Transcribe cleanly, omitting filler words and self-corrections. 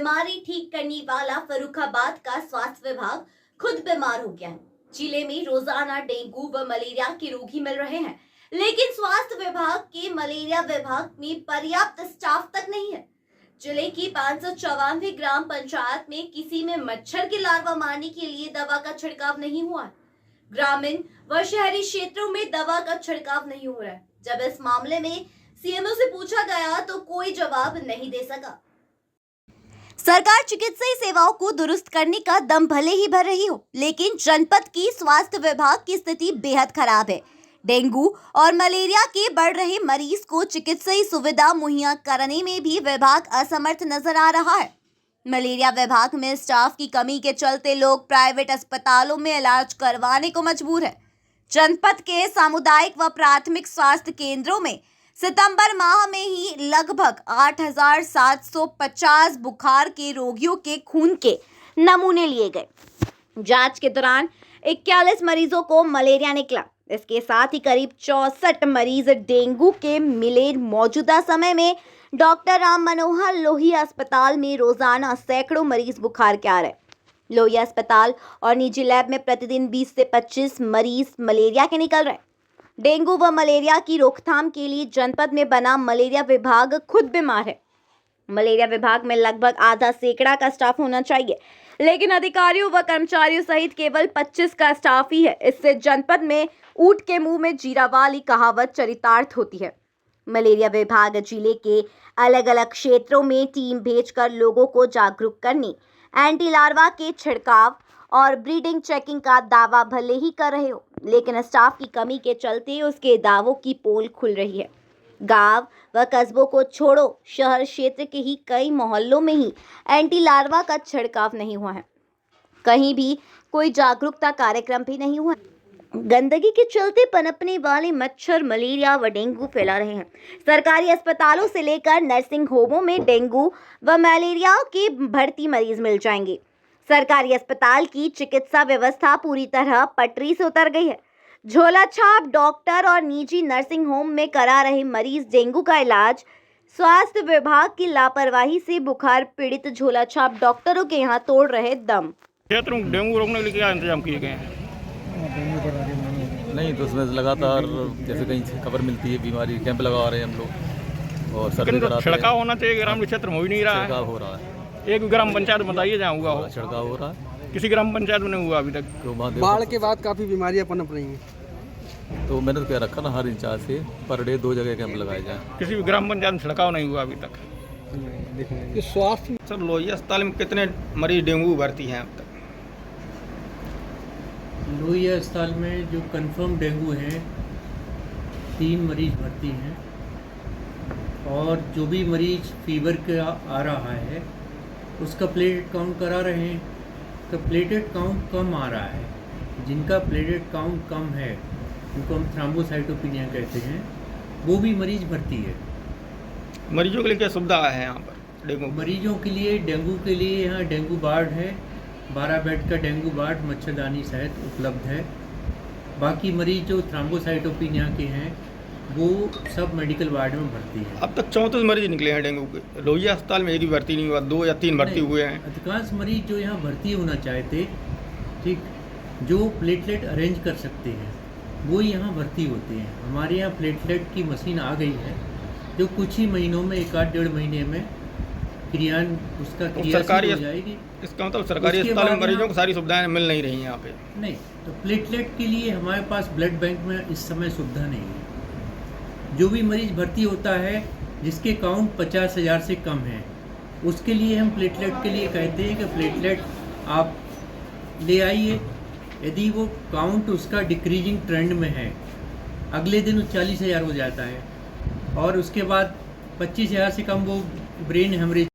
बीमारी ठीक करने वाला फर्रुखाबाद का स्वास्थ्य विभाग खुद बीमार हो गया है। जिले में रोजाना डेंगू व मलेरिया के रोगी मिल रहे हैं, लेकिन स्वास्थ्य विभाग के मलेरिया विभाग में पर्याप्त स्टाफ तक नहीं है। जिले की 594 ग्राम पंचायत में किसी में मच्छर के लार्वा मारने के लिए दवा का छिड़काव नहीं हुआ है। ग्रामीण व शहरी क्षेत्रों में दवा का छिड़काव नहीं हो रहा है। जब इस मामले में सीएमओ से पूछा गया तो कोई जवाब नहीं दे सका। सरकार चिकित्सीय सेवाओं को दुरुस्त करने का दम भले ही भर रही हो, लेकिन जनपद की स्वास्थ्य विभाग की स्थिति बेहद खराब है। डेंगू और मलेरिया के बढ़ रहे मरीज को चिकित्सीय सुविधा मुहैया कराने में भी विभाग असमर्थ नजर आ रहा है। मलेरिया विभाग में स्टाफ की कमी के चलते लोग प्राइवेट अस्पतालों में इलाज करवाने को मजबूर है। जनपद के सामुदायिक व प्राथमिक स्वास्थ्य केंद्रों में सितंबर माह में ही लगभग 8,750 बुखार के रोगियों के खून के नमूने लिए गए। जांच के दौरान 41 मरीजों को मलेरिया निकला। इसके साथ ही करीब 64 मरीज डेंगू के मिले। मौजूदा समय में डॉक्टर राम मनोहर लोहिया अस्पताल में रोजाना सैकड़ों मरीज बुखार के आ रहे। लोहिया अस्पताल और निजी लैब में प्रतिदिन 20 से 25 मरीज मलेरिया के निकल रहे। डेंगू व मलेरिया की रोकथाम के लिए जनपद में बना मलेरिया विभाग खुद बीमार है। मलेरिया विभाग में लगभग आधा सैकड़ा का स्टाफ होना चाहिए, लेकिन अधिकारियों व कर्मचारियों सहित केवल 25 का स्टाफ ही है। इससे जनपद में ऊंट के मुंह में जीरा वाली कहावत चरितार्थ होती है। मलेरिया विभाग जिले के अलग अलग क्षेत्रों में टीम भेजकर लोगों को जागरूक करने, एंटी लार्वा के छिड़काव और ब्रीडिंग चेकिंग का दावा भले ही कर रहे हो, लेकिन स्टाफ की कमी के चलते उसके दावों की पोल खुल रही है। गांव व कस्बों को छोड़ो, शहर क्षेत्र के ही कई मोहल्लों में ही एंटी लार्वा का छिड़काव नहीं हुआ है। कहीं भी कोई जागरूकता कार्यक्रम भी नहीं हुआ। गंदगी के चलते पनपने वाले मच्छर मलेरिया व डेंगू फैला रहे हैं। सरकारी अस्पतालों से लेकर नर्सिंग होमों में डेंगू व मलेरिया के भर्ती मरीज मिल जाएंगे। सरकारी अस्पताल की चिकित्सा व्यवस्था पूरी तरह पटरी से उतर गई है। झोला छाप डॉक्टर और निजी नर्सिंग होम में करा रहे मरीज डेंगू का इलाज स्वास्थ्य विभाग की लापरवाही से बुखार पीड़ित झोला छाप डॉक्टरों के यहाँ तोड़ रहे दम। क्षेत्र में डेंगू रोकने के लिए क्या इंतजाम किए गए हैं? नहीं तो उसमें लगातार जैसे कहीं से खबर मिलती है बीमारी कैंप लगा रहे हैं हम लोग और सर्वे कराते हैं। छिड़काव होना चाहिए, ग्रामीण क्षेत्र में हो ही नहीं रहा है। छिड़काव हो रहा है। एक ग्राम पंचायत बताइए जहाँ हुआ हो। छिड़काव हो रहा है, किसी ग्राम पंचायत में नहीं हुआ अभी तक। तो बाढ़ के बाद काफ़ी बीमारियां पनप रही हैं, तो मैंने तो क्या रखा ना, हर इंचार्ज से पर डे 2 जगह कैंप लगाए जाए। किसी भी ग्राम पंचायत में छिड़काव नहीं हुआ अभी तक। स्वास्थ्य सर लोहिया अस्पताल में कितने मरीज डेंगू भर्ती हैं अब तक? लोहिया अस्पताल में जो कंफर्म डेंगू हैं 3 मरीज भर्ती हैं, और जो भी मरीज फीवर का आ रहा है उसका प्लेटेट काउंट करा रहे हैं। तो प्लेटेट काउंट कम आ रहा है, जिनका प्लेटेट काउंट कम है उनको हम थ्रोम्बोसाइटोपिनिया कहते हैं, वो भी मरीज भर्ती है। मरीजों के लिए क्या सुविधा है यहाँ पर डेंगू? मरीजों के लिए डेंगू के लिए यहाँ डेंगू वार्ड है, 12 बेड का डेंगू वार्ड मच्छरदानी सहित उपलब्ध है। बाकी मरीज जो थ्रोम्बोसाइटोपिनिया के हैं वो सब मेडिकल वार्ड में भर्ती है। अब तक 34 मरीज निकले हैं डेंगू के। लोहिया अस्पताल में एक भी भर्ती नहीं हुआ, 2 या 3 भर्ती हुए हैं। अधिकांश मरीज जो यहाँ भर्ती होना चाहते, ठीक, जो प्लेटलेट अरेंज कर सकते हैं वो यहाँ भर्ती होते हैं। हमारे यहाँ प्लेटलेट की मशीन आ गई है जो कुछ ही महीनों में 1-1.5 महीने में सरकारी हो जाएगी। इसका मतलब सरकारी अस्पताल में मरीजों को सारी सुविधाएं मिल नहीं रही हैं यहाँ पे। नहीं, तो प्लेटलेट के लिए हमारे पास ब्लड बैंक में इस समय सुविधा नहीं है। जो भी मरीज भर्ती होता है जिसके काउंट 50,000 से कम है, उसके लिए हम प्लेटलेट के लिए कहते हैं कि प्लेटलेट आप ले आइए। यदि वो काउंट उसका डिक्रीजिंग ट्रेंड में है, अगले दिन 40,000 हो जाता है, और उसके बाद 25,000 से कम वो ब्रेन हेमरेज